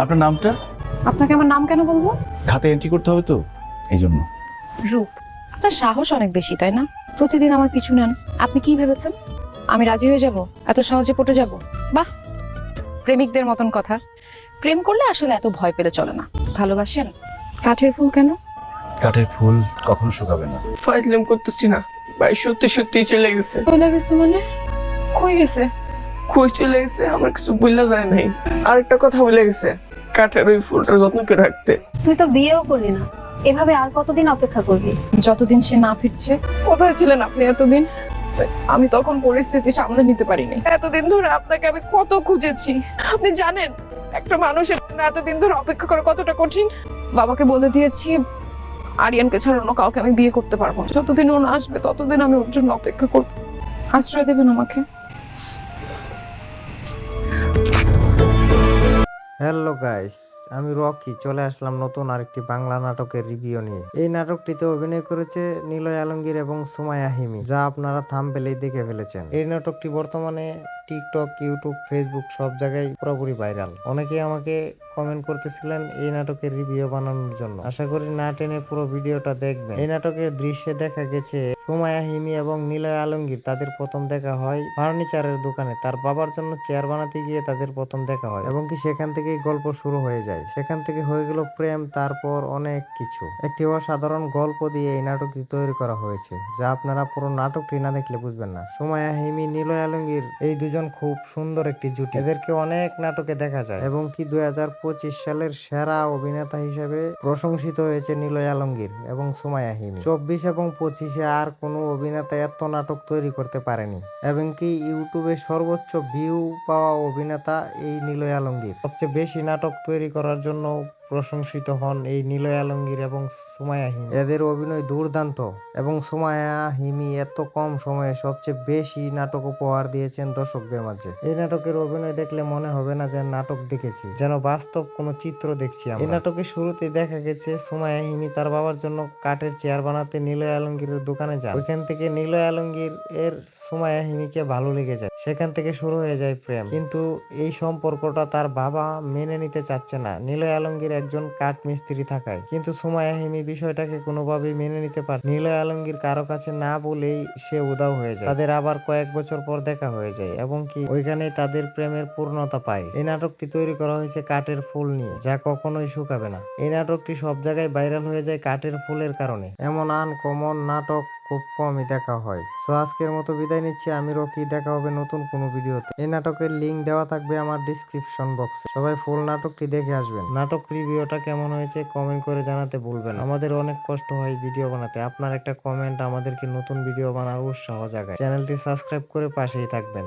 আপনার নামটা? আপনাকে আমার নাম কেন বলবো? খাতে এন্ট্রি করতে হবে তো, এই জন্য। রূপ, আপনার সাহস অনেক বেশি তাই না? প্রতিদিন আমার পিছু নেন। আপনি কি ভেবেছেন আমি রাজি হয়ে যাব? এত সহজে পটে যাব? বাহ, প্রেমিকদের মতন কথা। প্রেম করলে আসলে এত ভয় পেলে চলে না। ভালোবাসেন? কাঠের ফুল কেন? কাঠের ফুল কখনো শুকাবে না। ফাইজলাম করতেছি না ভাই, সত্যি সত্যি চলে গেছে। চলে গেছে মানে? কই গেছে? কই চলে গেছে আমার কিছু বললা যায় নাই। আরেকটা কথা বলে গেছে, কাঠের ওই ফুলটা যত্ন করে রাখতে। তুই তো বিয়েও করলি না, এভাবে আর কতদিন অপেক্ষা করবি? যতদিন সে না ফিরছে। কোথায় ছিলেন আপনি এতদিন? আমি তখন পরিস্থিতি সামলে নিতে পারিনি। এতদিন ধরে আপনাকে আমি কত খুঁজেছি, আপনি জানেন একটা মানুষের জন্য এতদিন ধরে অপেক্ষা করা কতটা কঠিন। বাবাকে বলে দিয়েছি আরিয়ানকে ছাড়া অন্য কাউকে আমি বিয়ে করতে পারবো না। যতদিন ও না আসবে ততদিন আমি ওর জন্য অপেক্ষা করব। আশ্রয় দেবেন আমাকে? হ্যালো গাইস, আমি রকি চলে আসলাম নতুন আরেকটি বাংলা নাটকের রিভিউ নিয়ে। এই নাটকটিতে অভিনয় করেছে নিলয় আলমগীর এবং সুমাইয়া হিমি, যা আপনারা থাম্বনেইলেই দেখে ফেলেছেন। এই নাটকটি বর্তমানে টিকটক, ইউটিউব, ফেসবুক সব জায়গায় পুরোপুরি ভাইরাল। অনেকেই আমাকে কমেন্ট করতেছিলেন এই নাটকের রিভিউ বানানোর জন্য। আশা করি না টেনে পুরো ভিডিওটা দেখবেন। এই নাটকের দৃশ্যে দেখা গেছে সুমাইয়া হিমি এবং নিলয় আলমগীর তাদের প্রথম দেখা হয় ফার্নিচারের দোকানে। তার বাবার জন্য চেয়ার বানাতে গিয়ে তাদের প্রথম দেখা হয় এবং কি সেখান থেকেই গল্প শুরু হয়ে যায়। সেখান থেকে হয়ে গেল প্রেম, তারপর অনেক কিছু। একটি অসাধারণ গল্প দিয়ে এই নাটকটি তৈরি করা হয়েছে, যা আপনারা পুরো নাটকটি না দেখলে বুঝবেন না। সুমাইয়া হিমি, নিলয় আলমগীর এই দুজন খুব সুন্দর একটি জুটি। এদেরকে অনেক নাটকে দেখা যায় এবং কি 2025 সালের সেরা অভিনেতা হিসেবে প্রশংসিত হয়েছে নিলয় আলমগীর এবং সুমাইয়া হিমি। 24 এবং 25-এ আর কোনো অভিনেতা এত নাটক তৈরি করতে পারেনি এবং কি ইউটিউবে সর্বোচ্চ ভিউ পাওয়া অভিনেতা এই নিলয় আলমগীর। সবচেয়ে বেশি নাটক তৈরি করার জন্য প্রশংসিত হন এই নিলয় আলমগীর এবং সুমাইয়া হিমি। এদের অভিনয় দুর্দান্ত এবং সুমাইয়া হিমি এত কম সময়ে সবচেয়ে বেশি নাটক উপহার দিয়েছেন দর্শকদের মাঝে। এই নাটকের অভিনয় দেখলে মনে হবে না যে নাটক দেখেছি, যেন বাস্তব কোনো চিত্র দেখছি আমরা। এই নাটকের শুরুতে দেখা গেছে সুমাইয়া হিমি তার বাবার জন্য কাঠের চেয়ার বানাতে নিলয় আলমগীরের দোকানে যান। ওইখান থেকে নিলয় আলমগীর এর সুমাইয়া হিমিকে ভালো লেগে যায়। সেখান থেকে শুরু হয়ে যায় প্রেম, কিন্তু এই সম্পর্কটা তার বাবা মেনে নিতে চাচ্ছে না। নিলয় আলমগীর একজন কাঠ মিস্ত্রি থাকায়, কিন্তু সুমাইয়া হিমি বিষয়টাকে কোনোভাবেই মেনে নিতে পারে। নিলয় আলমগীর কারো কাছে না বলেই সে উধাও হয়ে যায়। তাদের আবার কয়েক বছর পর দেখা হয়ে যায় এবং কি ওইখানেই তাদের প্রেমের পূর্ণতা পায়। এই নাটকটি তৈরি করা হয়েছে কাঠের ফুল নিয়ে, যা কখনোই শুকাবে না। এই নাটকটি সব জায়গায় ভাইরাল হয়ে যায় কাঠের ফুলের কারণে। এমন আনকমন নাটক খুব কমই দেখা হয়। সো আজকের মতো বিদায় নিচ্ছি, আমি রকি। দেখা হবে নতুন কোনো ভিডিওতে। এই নাটকের লিঙ্ক দেওয়া থাকবে আমার ডিসক্রিপশন বক্সে। সবাই ফুল নাটকটি দেখে আসবেন। নাটক রিভিউটা কেমন হয়েছে কমেন্ট করে জানাতে ভুলবেন না। আমাদের অনেক কষ্ট হয় ভিডিও বানাতে, আপনার একটা কমেন্ট আমাদেরকে নতুন ভিডিও বানার উৎসাহ জাগায়। চ্যানেলটি সাবস্ক্রাইব করে পাশেই থাকবেন।